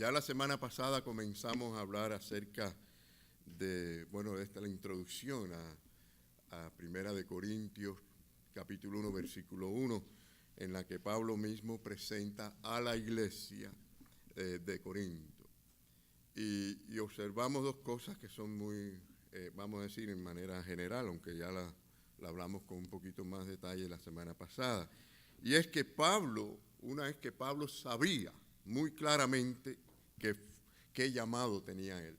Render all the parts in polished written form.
Ya la semana pasada comenzamos a hablar acerca de, esta es la introducción a Primera de Corintios, capítulo 1, versículo 1, en la que Pablo mismo presenta a la iglesia de Corinto. Y observamos dos cosas que son muy, vamos a decir en manera general, aunque ya la hablamos con un poquito más detalle la semana pasada. Y es que una vez que Pablo sabía muy claramente qué llamado tenía él,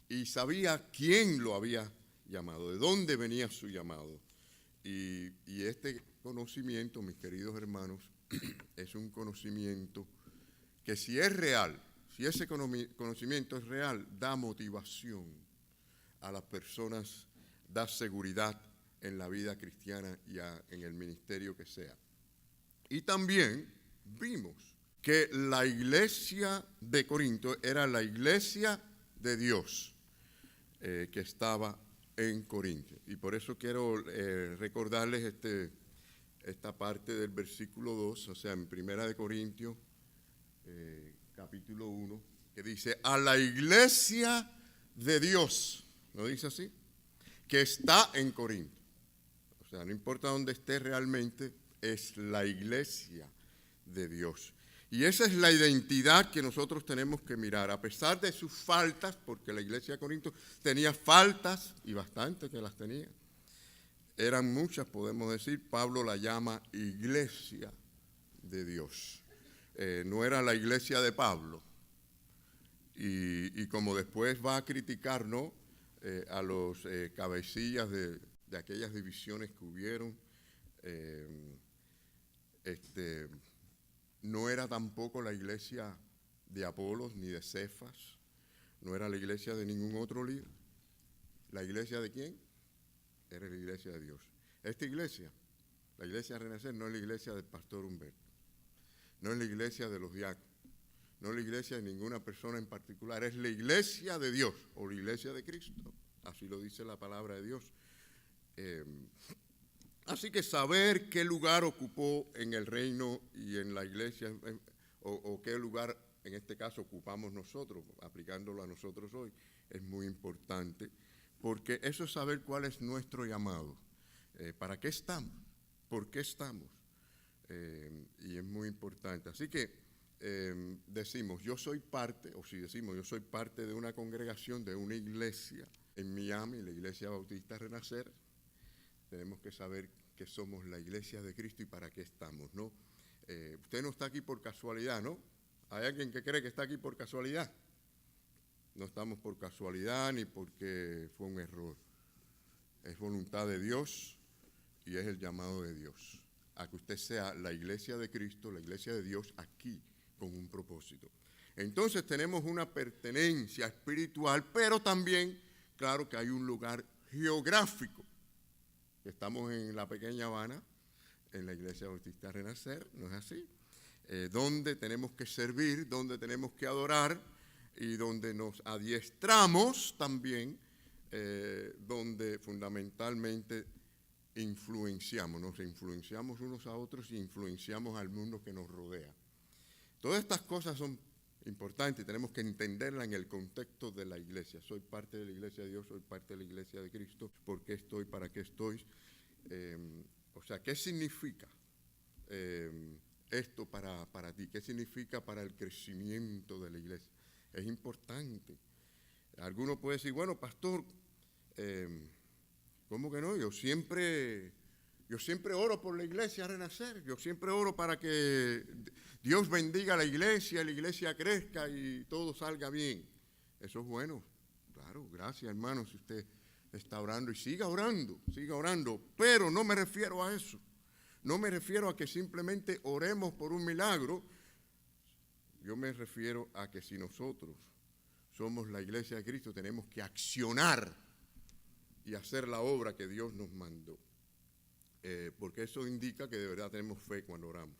y sabía quién lo había llamado, de dónde venía su llamado. Y este conocimiento, mis queridos hermanos, es un conocimiento que si es real, si ese conocimiento es real, da motivación a las personas, da seguridad en la vida cristiana y en el ministerio que sea. Y también vimos que la iglesia de Corinto era la iglesia de Dios que estaba en Corinto. Y por eso quiero recordarles esta parte del versículo 2, o sea, en Primera de Corintios, capítulo 1, que dice, a la iglesia de Dios, ¿no dice así? Que está en Corinto. O sea, no importa dónde esté realmente, es la iglesia de Dios. Y esa es la identidad que nosotros tenemos que mirar, a pesar de sus faltas, porque la iglesia de Corinto tenía faltas, y bastante que las tenía. Eran muchas, podemos decir. Pablo la llama iglesia de Dios. No era la iglesia de Pablo. Y como después va a criticar, ¿no?, a los cabecillas de aquellas divisiones que hubieron, no era tampoco la iglesia de Apolos ni de Cefas, no era la iglesia de ningún otro líder. ¿La iglesia de quién? Era la iglesia de Dios. Esta iglesia, la iglesia de Renacer, no es la iglesia del pastor Humberto, no es la iglesia de los diáconos, no es la iglesia de ninguna persona en particular, es la iglesia de Dios o la iglesia de Cristo, así lo dice la palabra de Dios. Así que saber qué lugar ocupó en el reino y en la iglesia, o qué lugar en este caso ocupamos nosotros, aplicándolo a nosotros hoy, es muy importante, porque eso es saber cuál es nuestro llamado, para qué estamos, por qué estamos, y es muy importante. Así que decimos, yo soy parte de una congregación, de una iglesia en Miami, la Iglesia Bautista Renacer. Tenemos que saber que somos la iglesia de Cristo y para qué estamos, ¿no? Usted no está aquí por casualidad, ¿no? ¿Hay alguien que cree que está aquí por casualidad? No estamos por casualidad ni porque fue un error. Es voluntad de Dios y es el llamado de Dios a que usted sea la iglesia de Cristo, la iglesia de Dios aquí con un propósito. Entonces tenemos una pertenencia espiritual, pero también, claro que hay un lugar geográfico. Estamos en la pequeña Habana, en la Iglesia Bautista Renacer, ¿no es así? Donde tenemos que servir, donde tenemos que adorar y donde nos adiestramos también, donde fundamentalmente nos influenciamos unos a otros y influenciamos al mundo que nos rodea. Todas estas cosas son importantes y tenemos que entenderlas en el contexto de la iglesia. Soy parte de la iglesia de Dios, soy parte de la iglesia de Cristo. ¿Por qué estoy? ¿Para qué estoy? ¿Qué significa esto para ti? ¿Qué significa para el crecimiento de la iglesia? Es importante. Alguno puede decir, bueno, pastor, ¿cómo que no? Yo siempre oro por la iglesia a Renacer. Yo siempre oro para que Dios bendiga a la iglesia crezca y todo salga bien. Eso es bueno. Claro, gracias, hermano, si usted está orando y siga orando. Pero no me refiero a eso. No me refiero a que simplemente oremos por un milagro. Yo me refiero a que si nosotros somos la iglesia de Cristo, tenemos que accionar y hacer la obra que Dios nos mandó. Porque eso indica que de verdad tenemos fe cuando oramos.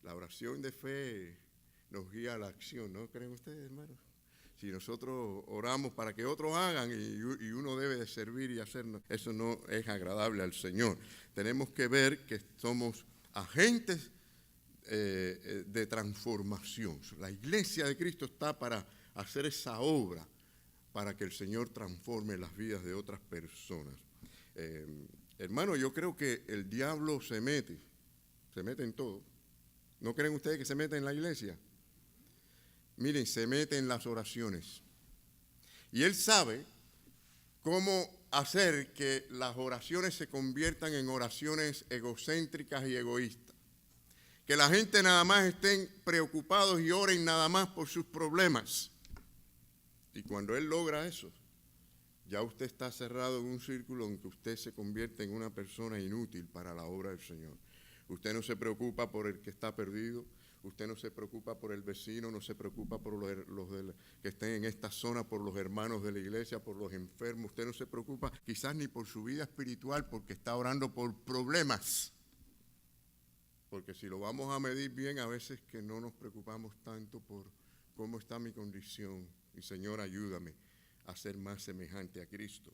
La oración de fe nos guía a la acción, ¿no creen ustedes, hermanos? Si nosotros oramos para que otros hagan y uno debe de servir y hacer, eso no es agradable al Señor. Tenemos que ver que somos agentes de transformación. La iglesia de Cristo está para hacer esa obra, para que el Señor transforme las vidas de otras personas. Hermano, yo creo que el diablo se mete en todo. ¿No creen ustedes que se mete en la iglesia? Miren, se mete en las oraciones. Y él sabe cómo hacer que las oraciones se conviertan en oraciones egocéntricas y egoístas. Que la gente nada más estén preocupados y oren nada más por sus problemas. Y cuando él logra eso, ya usted está cerrado en un círculo en que usted se convierte en una persona inútil para la obra del Señor. Usted no se preocupa por el que está perdido, usted no se preocupa por el vecino, no se preocupa por los que estén en esta zona, por los hermanos de la iglesia, por los enfermos. Usted no se preocupa quizás ni por su vida espiritual porque está orando por problemas. Porque si lo vamos a medir bien, a veces que no nos preocupamos tanto por cómo está mi condición. Y Señor, ayúdame a ser más semejante a Cristo.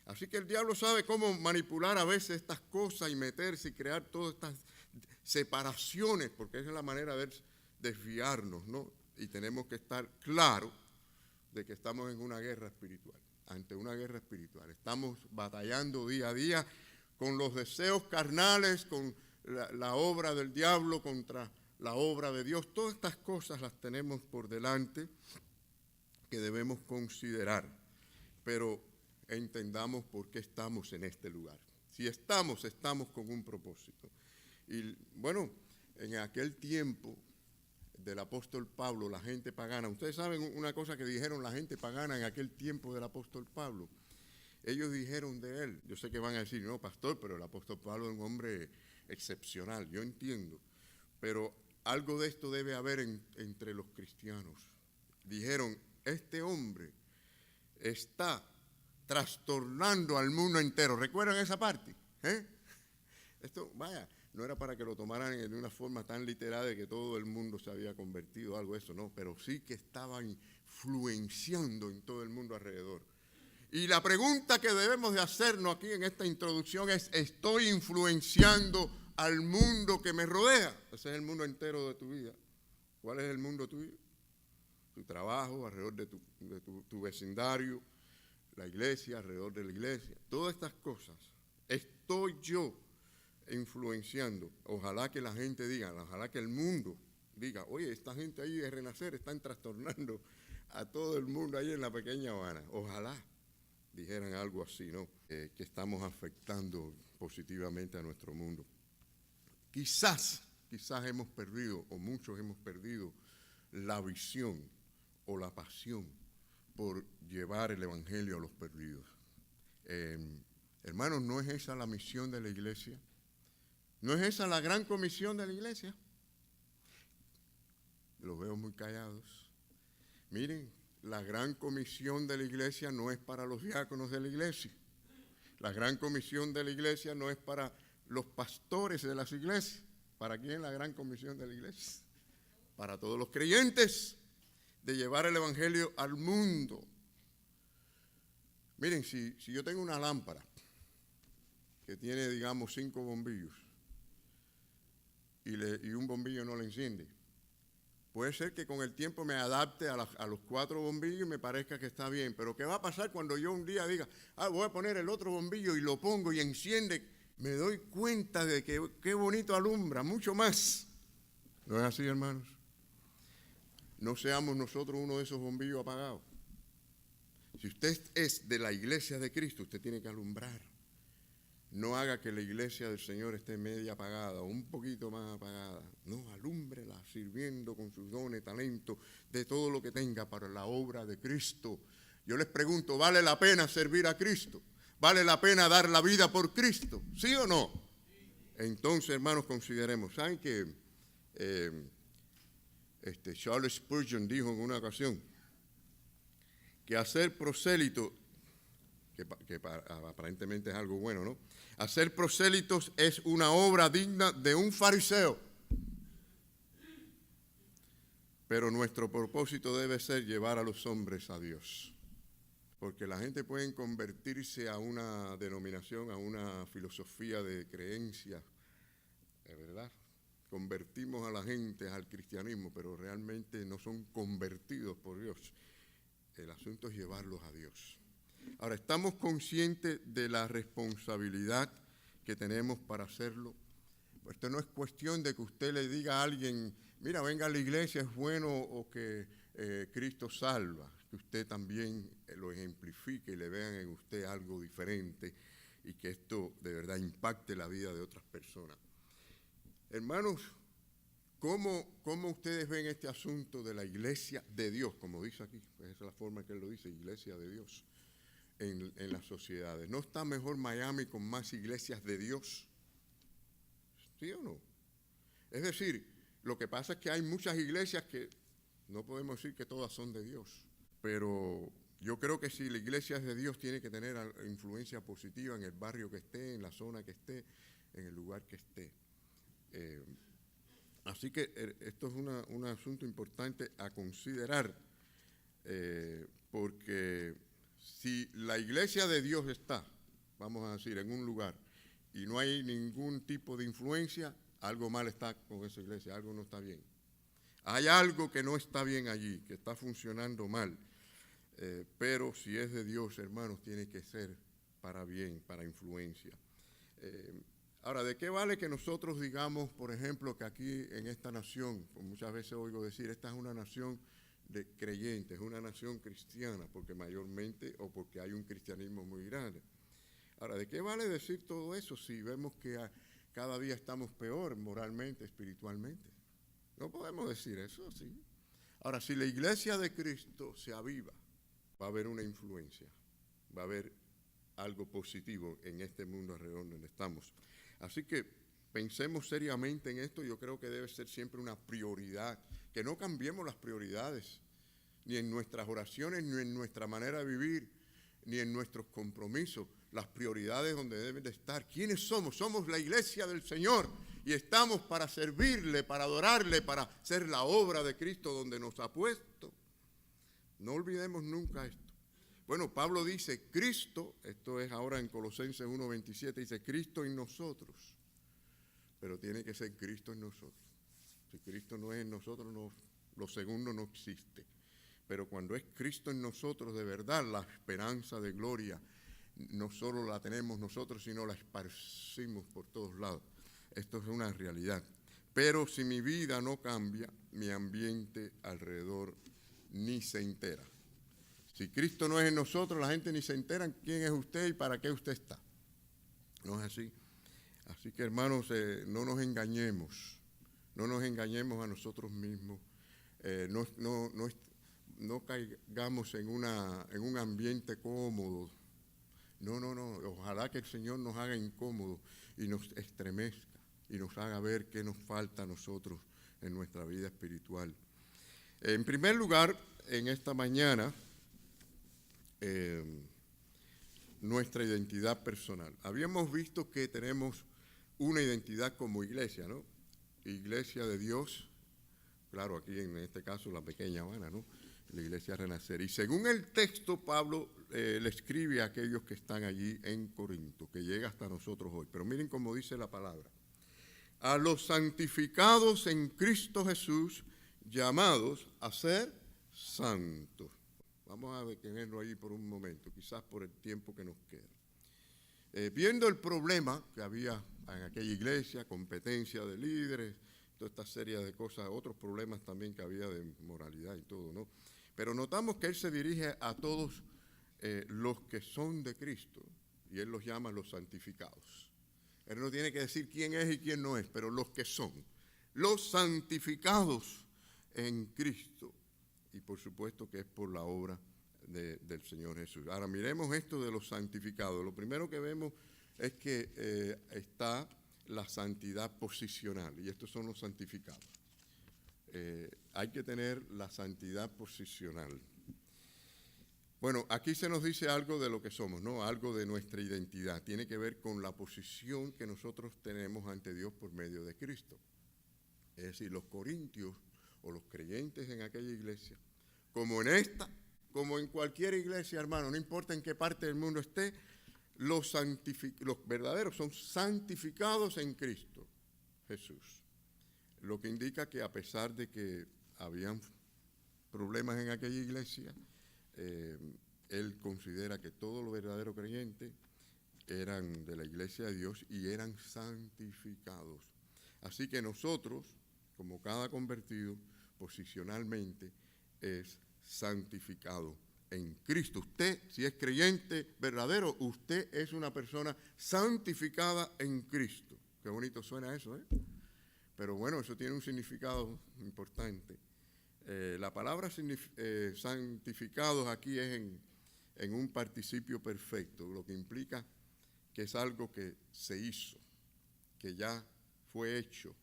Así que el diablo sabe cómo manipular a veces estas cosas y meterse y crear todas estas separaciones, porque esa es la manera de desviarnos, ¿no? Y tenemos que estar claros de que estamos en una guerra espiritual, ante una guerra espiritual. Estamos batallando día a día con los deseos carnales, con la obra del diablo contra la obra de Dios. Todas estas cosas las tenemos por delante que debemos considerar, pero entendamos por qué estamos en este lugar. Si estamos con un propósito. Y bueno, en aquel tiempo del apóstol Pablo, la gente pagana, ustedes saben una cosa que dijeron la gente pagana en aquel tiempo del apóstol Pablo. Ellos dijeron de él, yo sé que van a decir, no, pastor, pero el apóstol Pablo es un hombre excepcional, yo entiendo, pero algo de esto debe haber entre los cristianos. Dijeron, este hombre está trastornando al mundo entero. ¿Recuerdan esa parte? Esto, vaya, no era para que lo tomaran de una forma tan literal de que todo el mundo se había convertido, algo de eso, no, pero sí que estaban influenciando en todo el mundo alrededor. Y la pregunta que debemos de hacernos aquí en esta introducción es, ¿estoy influenciando al mundo que me rodea? Ese es el mundo entero de tu vida. ¿Cuál es el mundo tuyo? Tu trabajo, alrededor de tu vecindario, la iglesia, alrededor de la iglesia. Todas estas cosas, ¿estoy yo influenciando? Ojalá que la gente diga, ojalá que el mundo diga, oye, esta gente ahí de Renacer están trastornando a todo el mundo ahí en la pequeña Habana. Ojalá dijeran algo así, ¿no? Que estamos afectando positivamente a nuestro mundo. Quizás hemos perdido, o muchos hemos perdido, la visión o la pasión por llevar el evangelio a los perdidos. Hermanos, ¿no es esa la misión de la iglesia? ¿No es esa la gran comisión de la iglesia? Los veo muy callados. Miren, la gran comisión de la iglesia no es para los diáconos de la iglesia. La gran comisión de la iglesia no es para los pastores de las iglesias. ¿Para quién es la gran comisión de la iglesia? Para todos los creyentes, de llevar el evangelio al mundo. Miren, si yo tengo una lámpara que tiene, digamos, 5 bombillos y un bombillo no le enciende, puede ser que con el tiempo me adapte a los 4 bombillos y me parezca que está bien, pero ¿qué va a pasar cuando yo un día diga, voy a poner el otro bombillo y lo pongo y enciende? Me doy cuenta de que qué bonito alumbra, mucho más. ¿No es así, hermanos? No seamos nosotros uno de esos bombillos apagados. Si usted es de la iglesia de Cristo, usted tiene que alumbrar. No haga que la iglesia del Señor esté media apagada o un poquito más apagada. No, alúmbrela sirviendo con sus dones, talentos, de todo lo que tenga para la obra de Cristo. Yo les pregunto, ¿vale la pena servir a Cristo? ¿Vale la pena dar la vida por Cristo? ¿Sí o no? Entonces, hermanos, consideremos. ¿Saben que Charles Spurgeon dijo en una ocasión que hacer prosélito, que aparentemente es algo bueno, ¿no? Hacer prosélitos es una obra digna de un fariseo. Pero nuestro propósito debe ser llevar a los hombres a Dios. Porque la gente puede convertirse a una denominación, a una filosofía de creencia, ¿verdad? convertimos a la gente al cristianismo, pero realmente no son convertidos por Dios. El asunto es llevarlos a Dios. Ahora, ¿estamos conscientes de la responsabilidad que tenemos para hacerlo? Pues esto no es cuestión de que usted le diga a alguien, mira, venga a la iglesia, es bueno, o que Cristo salva, que usted también lo ejemplifique y le vean en usted algo diferente y que esto de verdad impacte la vida de otras personas. Hermanos, ¿cómo ustedes ven este asunto de la iglesia de Dios? Como dice aquí, pues esa es la forma que él lo dice, iglesia de Dios, en las sociedades. ¿No está mejor Miami con más iglesias de Dios? ¿Sí o no? Es decir, lo que pasa es que hay muchas iglesias que no podemos decir que todas son de Dios, pero yo creo que si la iglesia es de Dios tiene que tener influencia positiva en el barrio que esté, en la zona que esté, en el lugar que esté. Así que esto es un asunto importante a considerar, porque si la iglesia de Dios está, vamos a decir, en un lugar y no hay ningún tipo de influencia, algo mal está con esa iglesia, algo no está bien. Hay algo que no está bien allí, que está funcionando mal, pero si es de Dios, hermanos, tiene que ser para bien, para influencia. Ahora, ¿de qué vale que nosotros digamos, por ejemplo, que aquí en esta nación, pues muchas veces oigo decir, esta es una nación de creyentes, una nación cristiana, porque mayormente, o porque hay un cristianismo muy grande? Ahora, ¿de qué vale decir todo eso si vemos que cada día estamos peor moralmente, espiritualmente? No podemos decir eso, ¿sí? Ahora, si la iglesia de Cristo se aviva, va a haber una influencia, va a haber algo positivo en este mundo alrededor donde estamos. Así que pensemos seriamente en esto. Yo creo que debe ser siempre una prioridad, que no cambiemos las prioridades, ni en nuestras oraciones, ni en nuestra manera de vivir, ni en nuestros compromisos. Las prioridades donde deben de estar. ¿Quiénes somos? Somos la iglesia del Señor y estamos para servirle, para adorarle, para hacer la obra de Cristo donde nos ha puesto. No olvidemos nunca esto. Bueno, Pablo dice, Cristo, esto es ahora en Colosenses 1:27, dice, Cristo en nosotros, pero tiene que ser Cristo en nosotros. Si Cristo no es en nosotros, no, lo segundo no existe. Pero cuando es Cristo en nosotros, de verdad, la esperanza de gloria, no solo la tenemos nosotros, sino la esparcimos por todos lados. Esto es una realidad. Pero si mi vida no cambia, mi ambiente alrededor ni se entera. Si Cristo no es en nosotros, la gente ni se entera quién es usted y para qué usted está. No es así. Así que, hermanos, no nos engañemos. No nos engañemos a nosotros mismos. No caigamos en un ambiente cómodo. No. Ojalá que el Señor nos haga incómodos y nos estremezca y nos haga ver qué nos falta a nosotros en nuestra vida espiritual. En primer lugar, en esta mañana, nuestra identidad personal. Habíamos visto que tenemos una identidad como iglesia, ¿no? Iglesia de Dios, claro, aquí en este caso la pequeña Habana, ¿no? La iglesia Renacer. Y según el texto, Pablo le escribe a aquellos que están allí en Corinto, que llega hasta nosotros hoy. Pero miren cómo dice la palabra. A los santificados en Cristo Jesús, llamados a ser santos. Vamos a detenerlo ahí por un momento, quizás por el tiempo que nos queda. Viendo el problema que había en aquella iglesia, competencia de líderes, toda esta serie de cosas, otros problemas también que había de moralidad y todo, ¿no? Pero notamos que él se dirige a todos los que son de Cristo, y él los llama los santificados. Él no tiene que decir quién es y quién no es, pero los que son, los santificados en Cristo. Y por supuesto que es por la obra del Señor Jesús. Ahora miremos esto de los santificados. Lo primero que vemos es que está la santidad posicional, y estos son los santificados. Hay que tener la santidad posicional. Bueno, aquí se nos dice algo de lo que somos, ¿no? Algo de nuestra identidad. Tiene que ver con la posición que nosotros tenemos ante Dios por medio de Cristo. Es decir, los corintios o los creyentes en aquella iglesia, como en esta, como en cualquier iglesia, hermano, no importa en qué parte del mundo esté, los verdaderos son santificados en Cristo Jesús. lo que indica que a pesar de que habían problemas en aquella iglesia, él considera que todos los verdaderos creyentes eran de la iglesia de Dios y eran santificados. Así que nosotros, como cada convertido, posicionalmente es santificado en Cristo. Usted, si es creyente verdadero, usted es una persona santificada en Cristo. Qué bonito suena eso, ¿eh? Pero bueno, eso tiene un significado importante. La palabra santificados aquí es en un participio perfecto, lo que implica que es algo que se hizo, que ya fue hecho,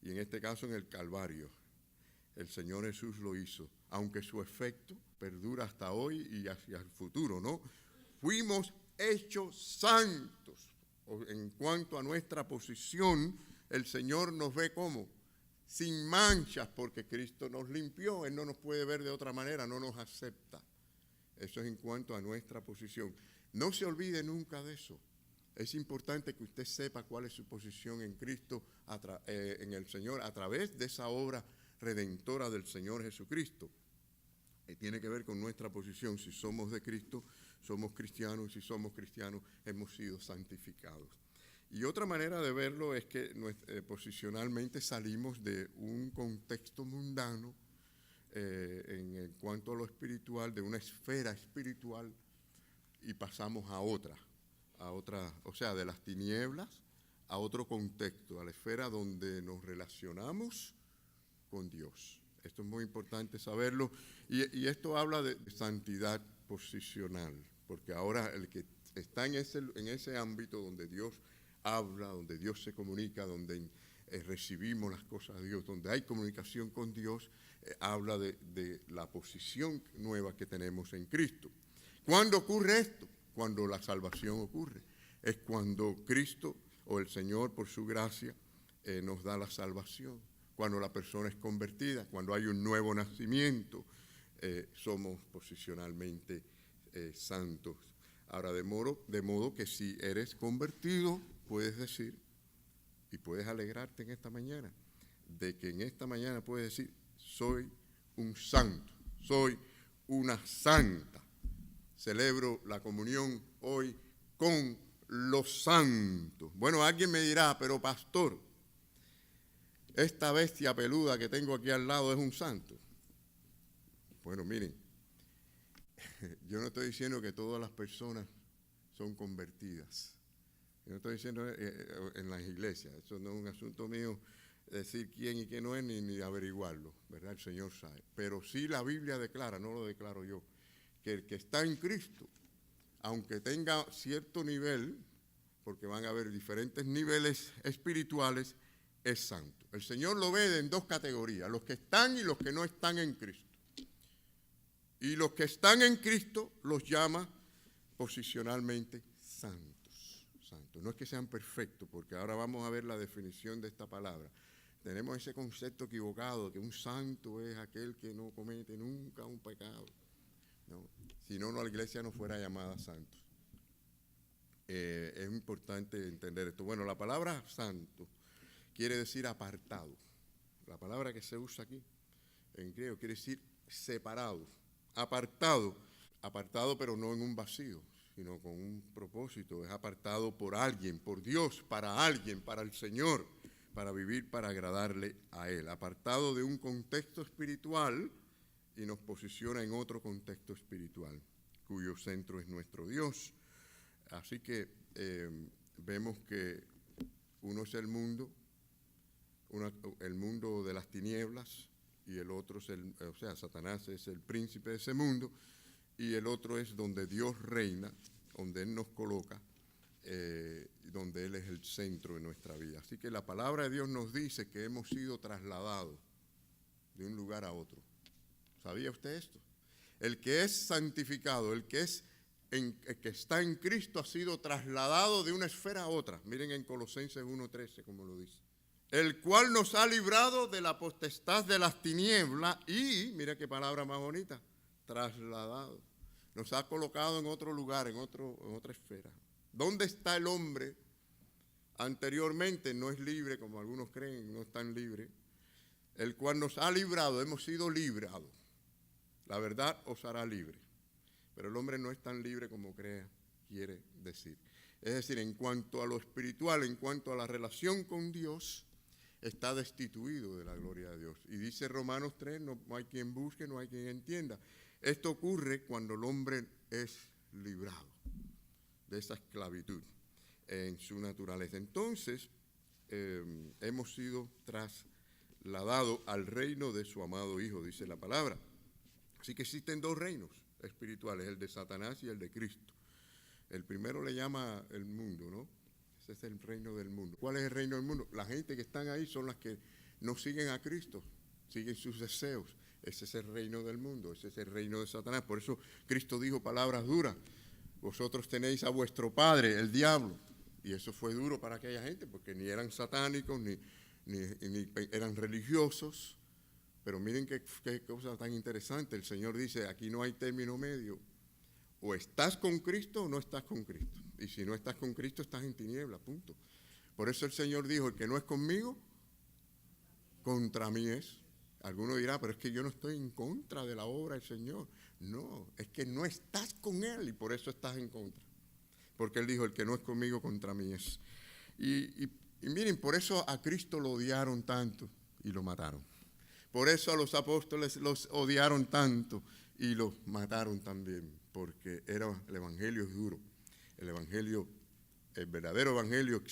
y en este caso en el Calvario, el Señor Jesús lo hizo, aunque su efecto perdura hasta hoy y hacia el futuro, ¿no? Fuimos hechos santos. En cuanto a nuestra posición, el Señor nos ve como sin manchas, porque Cristo nos limpió, Él no nos puede ver de otra manera, no nos acepta. Eso es en cuanto a nuestra posición. No se olvide nunca de eso. Es importante que usted sepa cuál es su posición en Cristo, en el Señor, a través de esa obra redentora del Señor Jesucristo. Tiene que ver con nuestra posición. Si somos de Cristo, somos cristianos, y si somos cristianos, hemos sido santificados. Y otra manera de verlo es que posicionalmente salimos de un contexto mundano en cuanto a lo espiritual, de una esfera espiritual, y pasamos a otra, o sea, de las tinieblas a otro contexto, a la esfera donde nos relacionamos con Dios. Esto es muy importante saberlo, y esto habla de santidad posicional, porque ahora el que está en ese ámbito donde Dios habla, donde Dios se comunica, donde recibimos las cosas de Dios, donde hay comunicación con Dios, habla de la posición nueva que tenemos en Cristo. ¿Cuándo ocurre esto? Cuando la salvación ocurre. Es cuando Cristo o el Señor, por su gracia, nos da la salvación. Cuando la persona es convertida, cuando hay un nuevo nacimiento, somos posicionalmente santos. Ahora, de modo que si eres convertido, puedes decir, y puedes alegrarte en esta mañana, de que en esta mañana puedes decir, soy un santo, soy una santa. Celebro la comunión hoy con los santos. Bueno, alguien me dirá, pero pastor, esta bestia peluda que tengo aquí al lado es un santo. Bueno, miren, yo no estoy diciendo que todas las personas son convertidas. Yo no estoy diciendo en las iglesias, eso no es un asunto mío decir quién y quién no es, ni averiguarlo, ¿verdad? El Señor sabe. Pero sí la Biblia declara, no lo declaro yo, que el que está en Cristo, aunque tenga cierto nivel, porque van a haber diferentes niveles espirituales, es santo. El Señor lo ve en dos categorías, los que están y los que no están en Cristo. Y los que están en Cristo los llama posicionalmente santos. No es que sean perfectos, porque ahora vamos a ver la definición de esta palabra. Tenemos ese concepto equivocado, que un santo es aquel que no comete nunca un pecado. No, si no, la iglesia no fuera llamada santos. Es importante entender esto. Bueno, la palabra santo quiere decir apartado. La palabra que se usa aquí en griego quiere decir separado, apartado pero no en un vacío, sino con un propósito. Es apartado por alguien, por Dios, para alguien, para el Señor, para vivir, para agradarle a Él. Apartado de un contexto espiritual y nos posiciona en otro contexto espiritual, cuyo centro es nuestro Dios. Así que vemos que uno es el mundo de las tinieblas, y el otro es Satanás es el príncipe de ese mundo, y el otro es donde Dios reina, donde Él nos coloca, donde Él es el centro de nuestra vida. Así que la palabra de Dios nos dice que hemos sido trasladados de un lugar a otro. ¿Sabía usted esto? El que es santificado, el que está en Cristo, ha sido trasladado de una esfera a otra. Miren en Colosenses 1:13 como lo dice. El cual nos ha librado de la potestad de las tinieblas y, mira qué palabra más bonita, trasladado. Nos ha colocado en otro lugar, en otra esfera. ¿Dónde está el hombre? Anteriormente no es libre, como algunos creen, no es tan libre. el cual nos ha librado, hemos sido librados. La verdad os hará libre. Pero el hombre no es tan libre como quiere decir. Es decir, en cuanto a lo espiritual, en cuanto a la relación con Dios, está destituido de la gloria de Dios. Y dice Romanos 3, no hay quien busque, no hay quien entienda. Esto ocurre cuando el hombre es librado de esa esclavitud en su naturaleza. Entonces, hemos sido trasladados al reino de su amado Hijo, dice la palabra. Así que existen dos reinos espirituales, el de Satanás y el de Cristo. El primero le llama el mundo, ¿no? Ese es el reino del mundo. ¿Cuál es el reino del mundo? La gente que están ahí son las que no siguen a Cristo, siguen sus deseos. Ese es el reino del mundo, ese es el reino de Satanás. Por eso Cristo dijo palabras duras. Vosotros tenéis a vuestro padre, el diablo. Y eso fue duro para aquella gente, porque ni eran satánicos, ni eran religiosos. Pero miren qué cosa tan interesante. El Señor dice, aquí no hay término medio. O estás con Cristo o no estás con Cristo. Y si no estás con Cristo, estás en tinieblas, punto. Por eso el Señor dijo, el que no es conmigo, contra mí es. Alguno dirá, pero es que yo no estoy en contra de la obra del Señor. No, es que no estás con Él y por eso estás en contra. Porque Él dijo, el que no es conmigo, contra mí es. Y miren, por eso a Cristo lo odiaron tanto y lo mataron. Por eso a los apóstoles los odiaron tanto y los mataron también, porque el evangelio es duro. El verdadero evangelio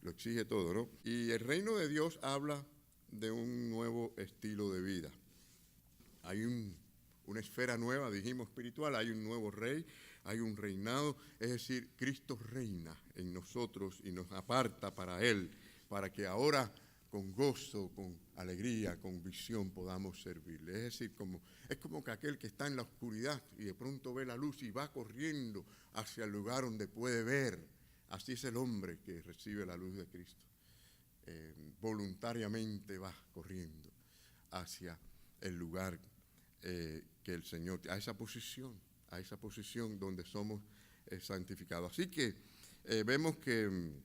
lo exige todo, ¿no? Y el reino de Dios habla de un nuevo estilo de vida. Hay una esfera nueva, dijimos, espiritual, hay un nuevo rey, hay un reinado, es decir, Cristo reina en nosotros y nos aparta para Él, para que ahora con gozo, con alegría, con visión podamos servirle. Es decir, es como que aquel que está en la oscuridad y de pronto ve la luz y va corriendo hacia el lugar donde puede ver. Así es el hombre que recibe la luz de Cristo. Voluntariamente va corriendo hacia el lugar que el Señor, a esa posición donde somos santificados. Así que vemos que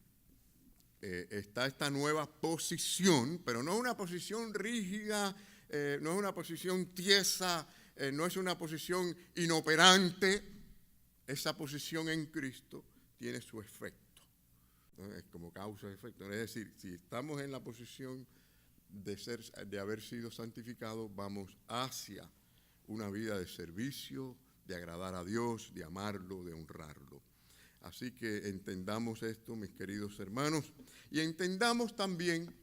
está esta nueva posición, pero no es una posición rígida, no es una posición tiesa, no es una posición inoperante. Esa posición en Cristo tiene su efecto, ¿no? Es como causa y efecto. Es decir, si estamos en la posición de haber sido santificados, vamos hacia una vida de servicio, de agradar a Dios, de amarlo, de honrarlo. Así que entendamos esto, mis queridos hermanos, y entendamos también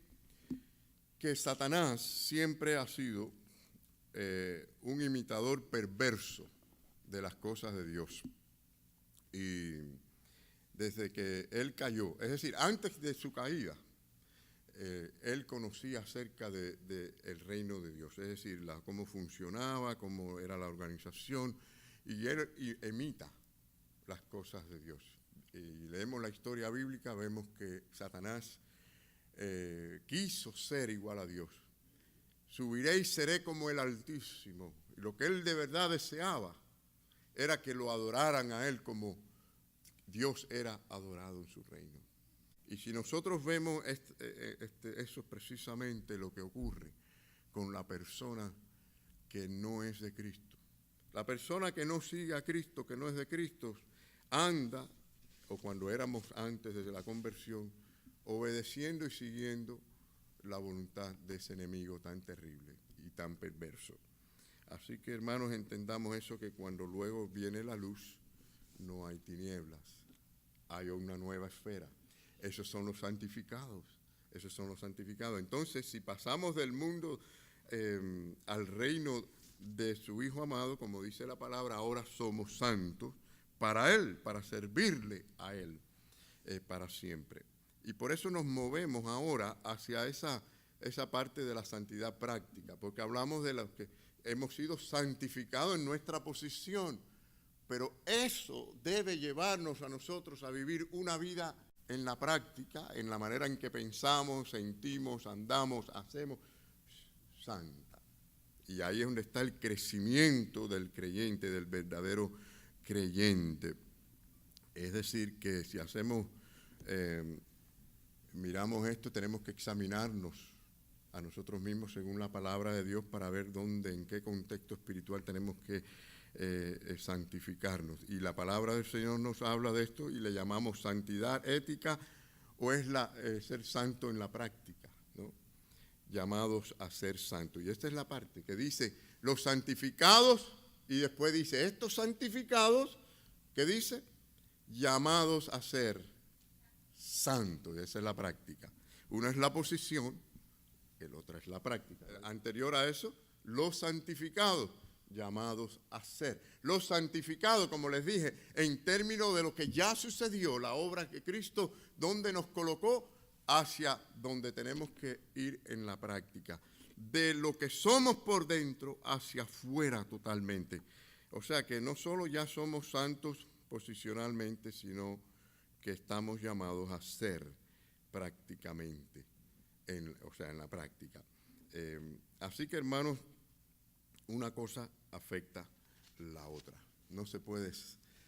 que Satanás siempre ha sido un imitador perverso de las cosas de Dios. Y desde que él cayó, es decir, antes de su caída, él conocía acerca del reino de Dios, es decir, cómo funcionaba, cómo era la organización, y él imita las cosas de Dios. Y leemos la historia bíblica, vemos que Satanás quiso ser igual a Dios. Subiré y seré como el Altísimo. Y lo que él de verdad deseaba era que lo adoraran a él como Dios era adorado en su reino. Y si nosotros vemos eso es precisamente lo que ocurre con la persona que no es de Cristo. La persona que no sigue a Cristo, que no es de Cristo, anda, o cuando éramos antes de la conversión, obedeciendo y siguiendo la voluntad de ese enemigo tan terrible y tan perverso. Así que, hermanos, entendamos eso, que cuando luego viene la luz, no hay tinieblas, hay una nueva esfera. Esos son los santificados, Entonces, si pasamos del mundo al reino de su Hijo amado, como dice la palabra, ahora somos santos para Él, para servirle a Él para siempre. Y por eso nos movemos ahora hacia esa parte de la santidad práctica, porque hablamos de los que hemos sido santificados en nuestra posición, pero eso debe llevarnos a nosotros a vivir una vida en la práctica, en la manera en que pensamos, sentimos, andamos, hacemos, santa. Y ahí es donde está el crecimiento del creyente, del verdadero creyente. Es decir, que si miramos esto, tenemos que examinarnos a nosotros mismos según la palabra de Dios para ver dónde, en qué contexto espiritual tenemos que santificarnos. Y la palabra del Señor nos habla de esto y le llamamos santidad ética o es ser santo en la práctica, ¿no? Llamados a ser santos. Y esta es la parte que dice los santificados y después dice estos santificados, ¿qué dice? Llamados a ser santos. Esa es la práctica. Una es la posición, el otra es la práctica. Anterior a eso, los santificados, llamados a ser. Los santificados, como les dije, en términos de lo que ya sucedió, la obra que Cristo, donde nos colocó, hacia donde tenemos que ir en la práctica. De lo que somos por dentro hacia afuera totalmente. O sea que no solo ya somos santos posicionalmente, sino que estamos llamados a ser prácticamente, en la práctica. Así que, hermanos, una cosa afecta la otra. No se puede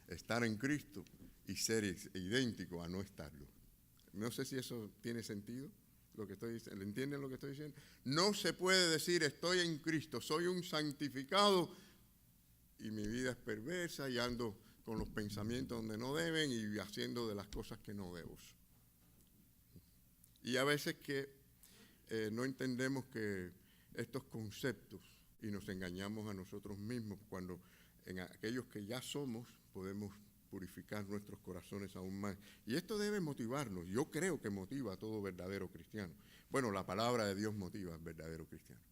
estar en Cristo y ser idéntico a no estarlo. No sé si eso tiene sentido, lo que estoy diciendo. ¿Entienden lo que estoy diciendo? No se puede decir estoy en Cristo, soy un santificado y mi vida es perversa y ando con los pensamientos donde no deben y haciendo de las cosas que no debo. Y a veces que no entendemos que estos conceptos y nos engañamos a nosotros mismos cuando en aquellos que ya somos podemos purificar nuestros corazones aún más. Y esto debe motivarnos. Yo creo que motiva a todo verdadero cristiano. Bueno, la palabra de Dios motiva al verdadero cristiano.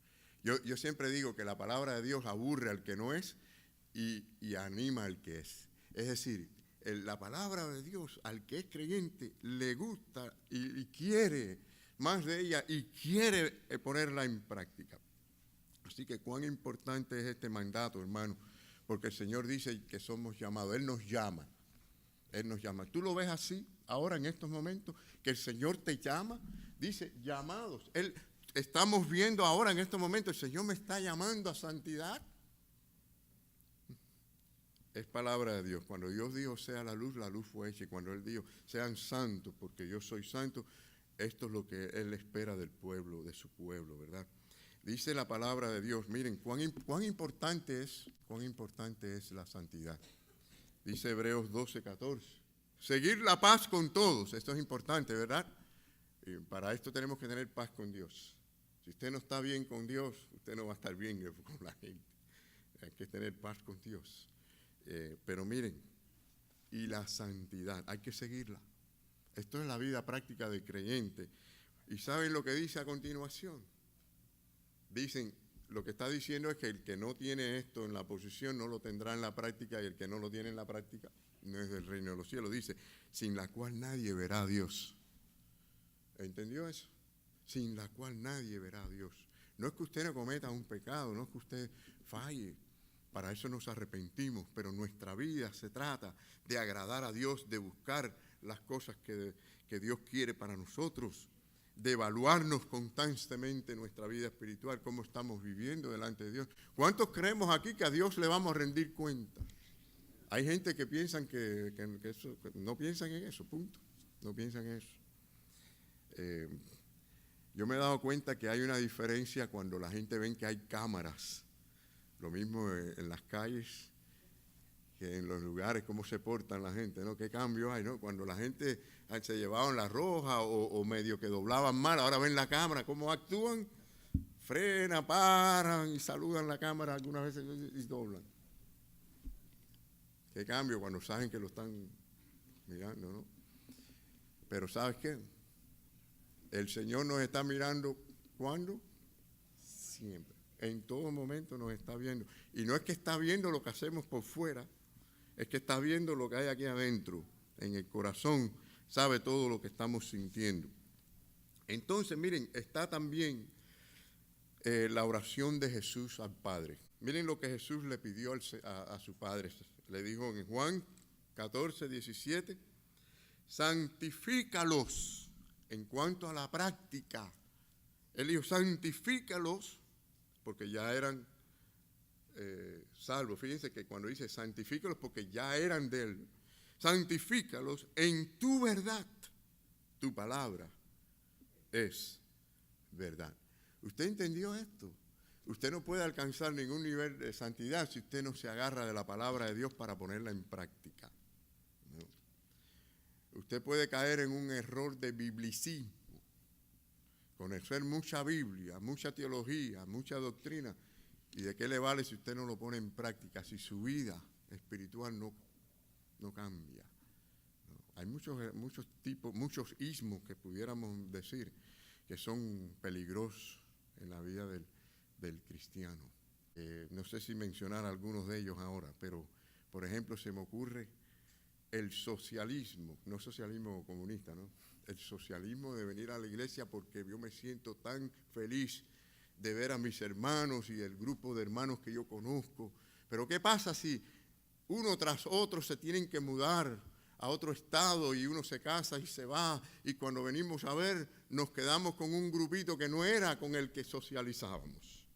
Yo siempre digo que la palabra de Dios aburre al que no es y anima al que es. Es decir, la palabra de Dios al que es creyente le gusta y quiere más de ella y quiere ponerla en práctica. Así que cuán importante es este mandato, hermano, porque el Señor dice que somos llamados. Él nos llama. Él nos llama. ¿Tú lo ves así ahora en estos momentos? Que el Señor te llama. Dice, llamados. Estamos viendo ahora en estos momentos, el Señor me está llamando a santidad. Es palabra de Dios. Cuando Dios dijo, sea la luz fue hecha. Y cuando Él dijo, sean santos, porque yo soy santo, esto es lo que Él espera del pueblo, de su pueblo, ¿verdad? Dice la palabra de Dios, miren, cuán importante es la santidad. Dice Hebreos 12:14. Seguir la paz con todos, esto es importante, ¿verdad? Y para esto tenemos que tener paz con Dios. Si usted no está bien con Dios, usted no va a estar bien con la gente. Hay que tener paz con Dios. Pero miren, y la santidad, hay que seguirla. Esto es la vida práctica del creyente. ¿Y saben lo que dice a continuación? Dicen, lo que está diciendo es que el que no tiene esto en la posición no lo tendrá en la práctica y el que no lo tiene en la práctica no es del reino de los cielos. Dice, sin la cual nadie verá a Dios. ¿Entendió eso? Sin la cual nadie verá a Dios. No es que usted no cometa un pecado, no es que usted falle. Para eso nos arrepentimos, pero nuestra vida se trata de agradar a Dios, de buscar las cosas que Dios quiere para nosotros, de evaluarnos constantemente nuestra vida espiritual, cómo estamos viviendo delante de Dios. ¿Cuántos creemos aquí que a Dios le vamos a rendir cuenta? Hay gente que piensan que no piensan en eso, punto. No piensan en eso. Yo me he dado cuenta que hay una diferencia cuando la gente ve que hay cámaras. Lo mismo en las calles que en los lugares, cómo se portan la gente, ¿no? ¿Qué cambios hay, no? Cuando la gente se llevaban la roja o medio que doblaban mal, ahora ven la cámara, cómo actúan, frenan, paran y saludan la cámara algunas veces y doblan. ¿Qué cambio cuando saben que lo están mirando, no? Pero ¿sabes qué? El Señor nos está mirando, ¿cuándo? Siempre. En todo momento nos está viendo. Y no es que está viendo lo que hacemos por fuera, es que está viendo lo que hay aquí adentro, en el corazón, sabe todo lo que estamos sintiendo. Entonces, miren, está también la oración de Jesús al Padre. Miren lo que Jesús le pidió a su Padre. Le dijo en Juan 14:17, santifícalos en cuanto a la práctica. Él dijo, santifícalos, porque ya eran salvos. Fíjense que cuando dice santifícalos, porque ya eran de Él. Santifícalos en tu verdad. Tu palabra es verdad. ¿Usted entendió esto? Usted no puede alcanzar ningún nivel de santidad si usted no se agarra de la palabra de Dios para ponerla en práctica. ¿No? Usted puede caer en un error de biblicismo, conocer mucha Biblia, mucha teología, mucha doctrina. ¿Y de qué le vale si usted no lo pone en práctica, si su vida espiritual no cambia? ¿No? Hay muchos tipos, muchos ismos que pudiéramos decir que son peligrosos en la vida del cristiano. No sé si mencionar algunos de ellos ahora, pero por ejemplo se me ocurre el socialismo, no socialismo comunista, ¿no? El socialismo de venir a la iglesia porque yo me siento tan feliz de ver a mis hermanos y el grupo de hermanos que yo conozco. Pero ¿qué pasa si uno tras otro se tienen que mudar a otro estado y uno se casa y se va, y cuando venimos a ver nos quedamos con un grupito que no era con el que socializábamos?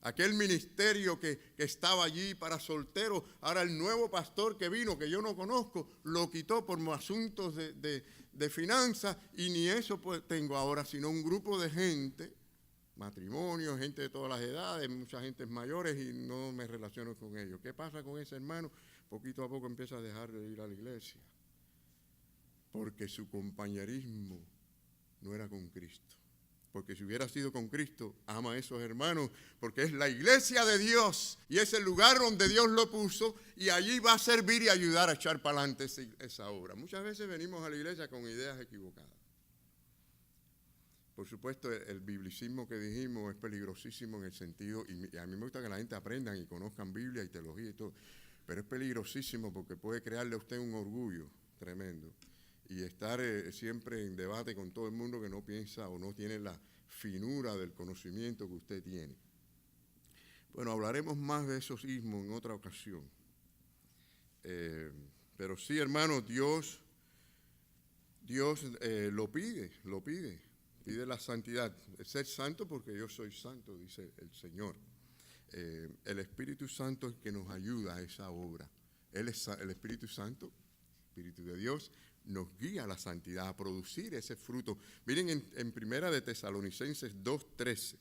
Aquel ministerio que estaba allí para solteros, ahora el nuevo pastor que vino, que yo no conozco, lo quitó por asuntos de finanzas, y ni eso pues tengo ahora, sino un grupo de gente, matrimonio, gente de todas las edades, mucha gente mayores, y no me relaciono con ellos. ¿Qué pasa con ese hermano? Poquito a poco empieza a dejar de ir a la iglesia, porque su compañerismo no era con Cristo. Porque si hubiera sido con Cristo, ama a esos hermanos, porque es la iglesia de Dios y es el lugar donde Dios lo puso, y allí va a servir y ayudar a echar para adelante esa obra. Muchas veces venimos a la iglesia con ideas equivocadas. Por supuesto, el biblicismo que dijimos es peligrosísimo en el sentido, y a mí me gusta que la gente aprendan y conozcan Biblia y teología y todo, pero es peligrosísimo porque puede crearle a usted un orgullo tremendo y estar siempre en debate con todo el mundo que no piensa o no tiene la finura del conocimiento que usted tiene. Bueno, hablaremos más de esos ismos en otra ocasión. Pero sí, hermanos, Dios lo pide la santidad. Ser santo porque yo soy santo, dice el Señor. El Espíritu Santo es el que nos ayuda a esa obra. Él es el Espíritu Santo, Espíritu de Dios, nos guía a la santidad, a producir ese fruto. Miren en Primera de Tesalonicenses 2:13.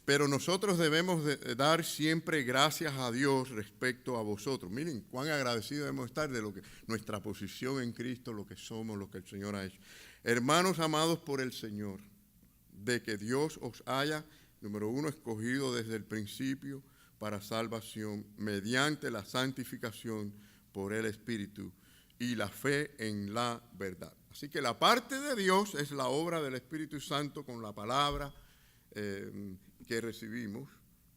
Pero nosotros debemos de dar siempre gracias a Dios respecto a vosotros. Miren cuán agradecidos debemos estar de lo que nuestra posición en Cristo, lo que somos, lo que el Señor ha hecho. Hermanos amados por el Señor, de que Dios os haya, número uno, escogido desde el principio para salvación, mediante la santificación por el Espíritu y la fe en la verdad. Así que la parte de Dios es la obra del Espíritu Santo con la palabra que recibimos,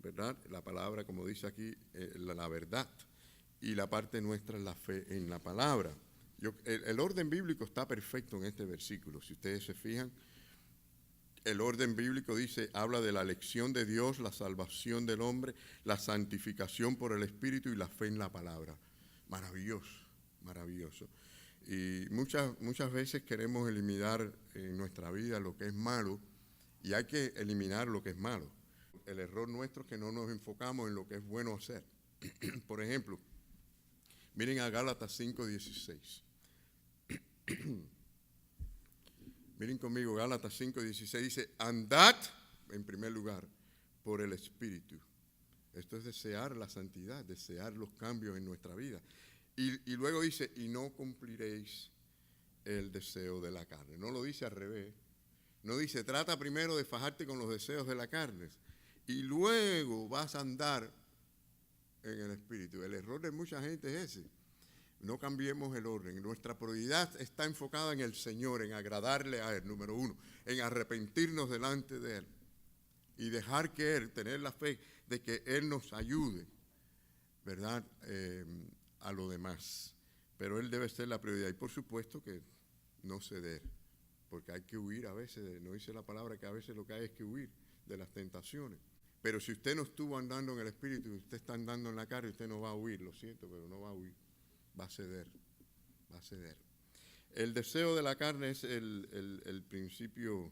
¿verdad? La palabra, como dice aquí, la verdad. Y la parte nuestra es la fe en la palabra. El orden bíblico está perfecto en este versículo. Si ustedes se fijan, el orden bíblico habla de la elección de Dios, la salvación del hombre, la santificación por el Espíritu y la fe en la palabra. Maravilloso. Maravilloso. Y muchas veces queremos eliminar en nuestra vida lo que es malo, y hay que eliminar lo que es malo. El error nuestro es que no nos enfocamos en lo que es bueno hacer. Por ejemplo, miren a Gálatas 5:16. Miren conmigo, Gálatas 5:16 dice, andad, en primer lugar, por el Espíritu. Esto es desear la santidad, desear los cambios en nuestra vida. Y luego dice, y no cumpliréis el deseo de la carne. No lo dice al revés. No dice, trata primero de fajarte con los deseos de la carne y luego vas a andar en el Espíritu. El error de mucha gente es ese. No cambiemos el orden. Nuestra prioridad está enfocada en el Señor, en agradarle a Él, número uno, en arrepentirnos delante de Él y dejar que Él, tener la fe de que Él nos ayude, ¿verdad?, a lo demás. Pero Él debe ser la prioridad. Y por supuesto que no ceder, porque hay que huir a veces. No dice la palabra que a veces lo que hay es que huir de las tentaciones. Pero si usted no estuvo andando en el Espíritu y usted está andando en la carne, usted no va a huir, lo siento, pero no va a huir. Va a ceder, va a ceder. El deseo de la carne es el principio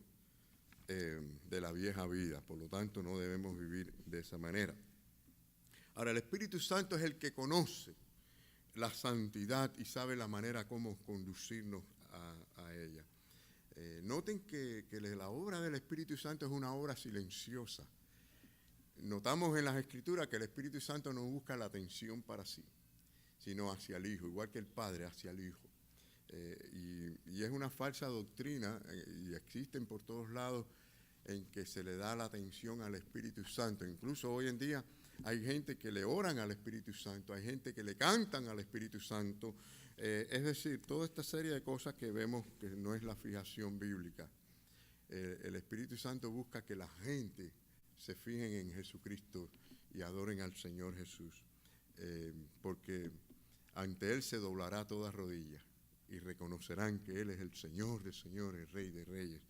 de la vieja vida, por lo tanto no debemos vivir de esa manera. Ahora, el Espíritu Santo es el que conoce la santidad y sabe la manera como conducirnos a ella. Noten que la obra del Espíritu Santo es una obra silenciosa. Notamos en las Escrituras que el Espíritu Santo no busca la atención para sí, sino hacia el Hijo, igual que el Padre hacia el Hijo. Y es una falsa doctrina, y existen por todos lados, en que se le da la atención al Espíritu Santo. Incluso hoy en día hay gente que le oran al Espíritu Santo, hay gente que le cantan al Espíritu Santo. Es decir, toda esta serie de cosas que vemos que no es la fijación bíblica. El Espíritu Santo busca que la gente se fijen en Jesucristo y adoren al Señor Jesús, porque ante Él se doblará toda rodilla y reconocerán que Él es el Señor de señores, Rey de reyes,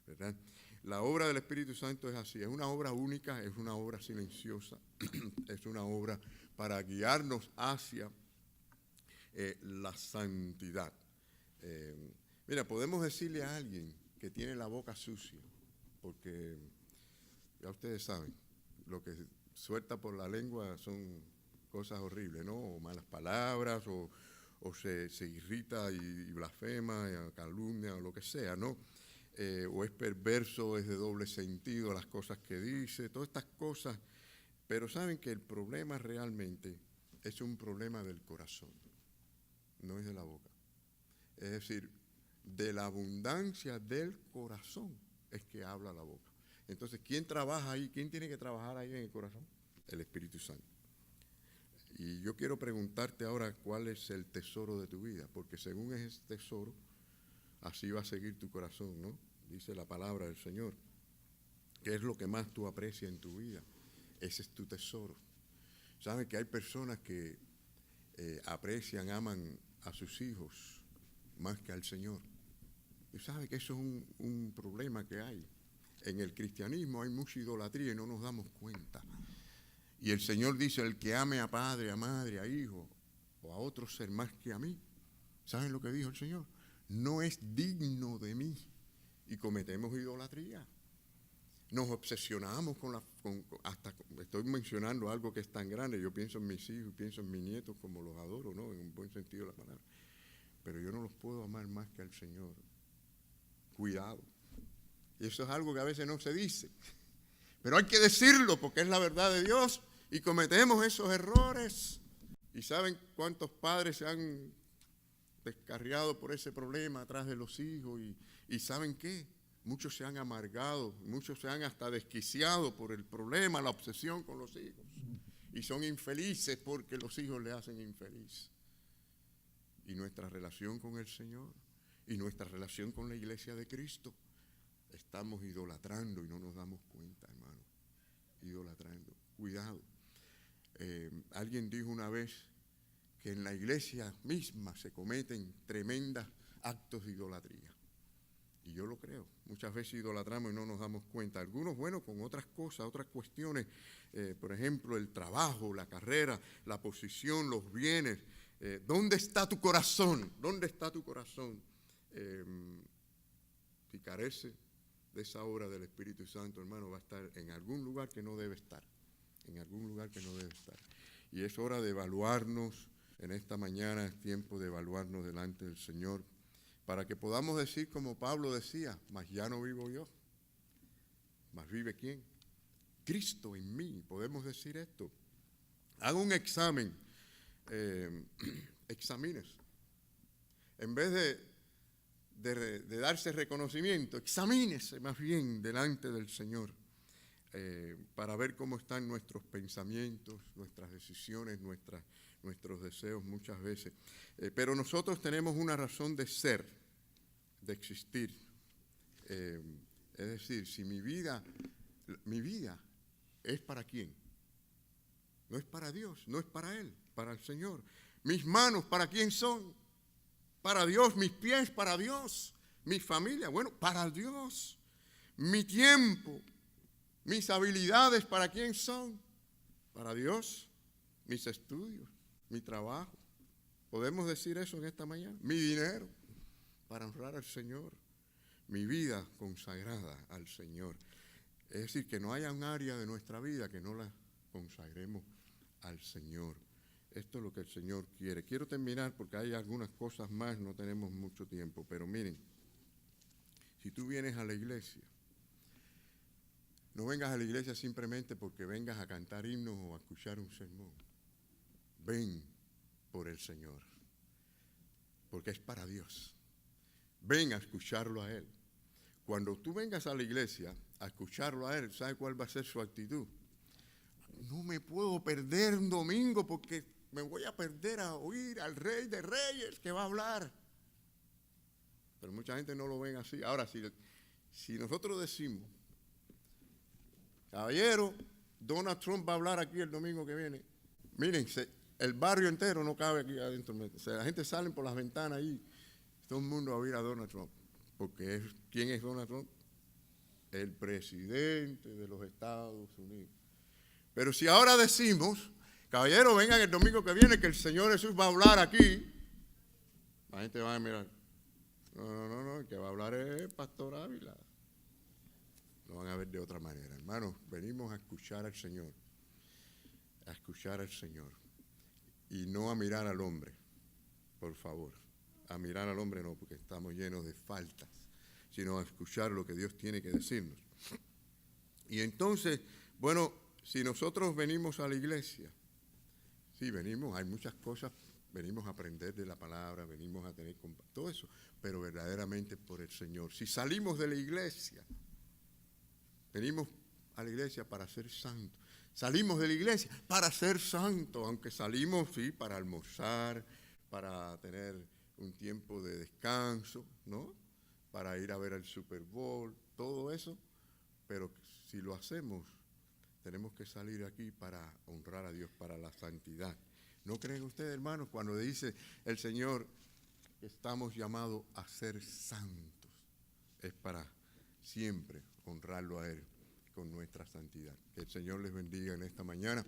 ¿verdad? La obra del Espíritu Santo es así, es una obra única, es una obra silenciosa, es una obra para guiarnos hacia la santidad. Mira, podemos decirle a alguien que tiene la boca sucia, porque ya ustedes saben, lo que suelta por la lengua son cosas horribles, ¿no? O malas palabras, o se irrita y blasfema, calumnia, o lo que sea, ¿no? O es perverso, es de doble sentido las cosas que dice, todas estas cosas. Pero saben que el problema realmente es un problema del corazón, no es de la boca. Es decir, de la abundancia del corazón es que habla la boca. Entonces, ¿quién trabaja ahí? ¿Quién tiene que trabajar ahí en el corazón? El Espíritu Santo. Y yo quiero preguntarte ahora cuál es el tesoro de tu vida, porque según ese tesoro, así va a seguir tu corazón, ¿no? Dice la palabra del Señor. ¿Qué es lo que más tú aprecias en tu vida? Ese es tu tesoro. ¿Saben que hay personas que aprecian, aman a sus hijos más que al Señor? Y saben que eso es un problema que hay. En el cristianismo hay mucha idolatría y no nos damos cuenta. Y el Señor dice, el que ame a padre, a madre, a hijo o a otro ser más que a mí, ¿saben lo que dijo el Señor? No es digno de mí. Y cometemos idolatría. Nos obsesionamos estoy mencionando algo que es tan grande. Yo pienso en mis hijos, pienso en mis nietos como los adoro, ¿no? En un buen sentido de la palabra. Pero yo no los puedo amar más que al Señor. Cuidado. Y eso es algo que a veces no se dice. Pero hay que decirlo porque es la verdad de Dios y cometemos esos errores. ¿Y saben cuántos padres se han descarriado por ese problema atrás de los hijos? ¿Y saben qué? Muchos se han amargado, muchos se han hasta desquiciado por el problema, la obsesión con los hijos. Y son infelices porque los hijos le hacen infeliz. Y nuestra relación con el Señor y nuestra relación con la iglesia de Cristo, estamos idolatrando y no nos damos cuenta, hermano. Idolatrando. Cuidado. Alguien dijo una vez que en la iglesia misma se cometen tremendos actos de idolatría. Y yo lo creo. Muchas veces idolatramos y no nos damos cuenta. Algunos, bueno, con otras cosas, otras cuestiones. Por ejemplo, el trabajo, la carrera, la posición, los bienes. ¿Dónde está tu corazón? ¿Dónde está tu corazón? Si carece de esa obra del Espíritu Santo, hermano, va a estar en algún lugar que no debe estar. En algún lugar que no debe estar. Y es hora de evaluarnos. En esta mañana es tiempo de evaluarnos delante del Señor, para que podamos decir como Pablo decía, mas ya no vivo yo, mas vive ¿quién? Cristo en mí. Podemos decir esto. Haga un examen, examínese. En vez de darse reconocimiento, examínese más bien delante del Señor, para ver cómo están nuestros pensamientos, nuestras decisiones, nuestros deseos muchas veces. Pero nosotros tenemos una razón de ser, de existir. Es decir, si mi vida es para quién, no es para Dios, no es para Él, para el Señor. Mis manos, ¿para quién son? Para Dios. Mis pies, para Dios. Mi familia, bueno, para Dios. Mi tiempo, mis habilidades, ¿para quién son? Para Dios. Mis estudios, mi trabajo. ¿Podemos decir eso en esta mañana? Mi dinero, para honrar al Señor. Mi vida consagrada al Señor. Es decir, que no haya un área de nuestra vida que no la consagremos al Señor. Esto es lo que el Señor quiere. Quiero terminar porque hay algunas cosas más, no tenemos mucho tiempo, pero miren, Si tú vienes a la iglesia, no vengas a la iglesia simplemente porque vengas a cantar himnos o a escuchar un sermón. Ven por el Señor, porque es para Dios. Ven a escucharlo a Él. Cuando tú vengas a la iglesia a escucharlo a Él, ¿sabes cuál va a ser su actitud? No me puedo perder un domingo porque me voy a perder a oír al Rey de Reyes que va a hablar. Pero mucha gente no lo ven así. Ahora, si nosotros decimos, caballero, Donald Trump va a hablar aquí el domingo que viene, miren, el barrio entero no cabe aquí adentro. O sea, la gente sale por las ventanas ahí, todo el mundo va a oír a Donald Trump. Porque ¿quién es Donald Trump? El presidente de los Estados Unidos. Pero si ahora decimos, caballero, vengan el domingo que viene que el Señor Jesús va a hablar aquí, la gente va a mirar. No, el que va a hablar es el pastor Ávila. Lo van a ver de otra manera. Hermanos, venimos a escuchar al Señor. A escuchar al Señor. Y no a mirar al hombre, por favor. A mirar al hombre no, porque estamos llenos de faltas, sino a escuchar lo que Dios tiene que decirnos. Y entonces, bueno, si nosotros venimos a la iglesia, sí, venimos, hay muchas cosas, venimos a aprender de la palabra, venimos a tener todo eso, pero verdaderamente por el Señor. Si salimos de la iglesia, venimos a la iglesia para ser santos. Salimos de la iglesia para ser santos, aunque salimos, sí, para almorzar, para tener un tiempo de descanso, ¿no? Para ir a ver el Super Bowl, todo eso, pero si lo hacemos, tenemos que salir aquí para honrar a Dios, para la santidad. ¿No creen ustedes, hermanos, cuando dice el Señor que estamos llamados a ser santos? Es para siempre honrarlo a Él con nuestra santidad. Que el Señor les bendiga en esta mañana.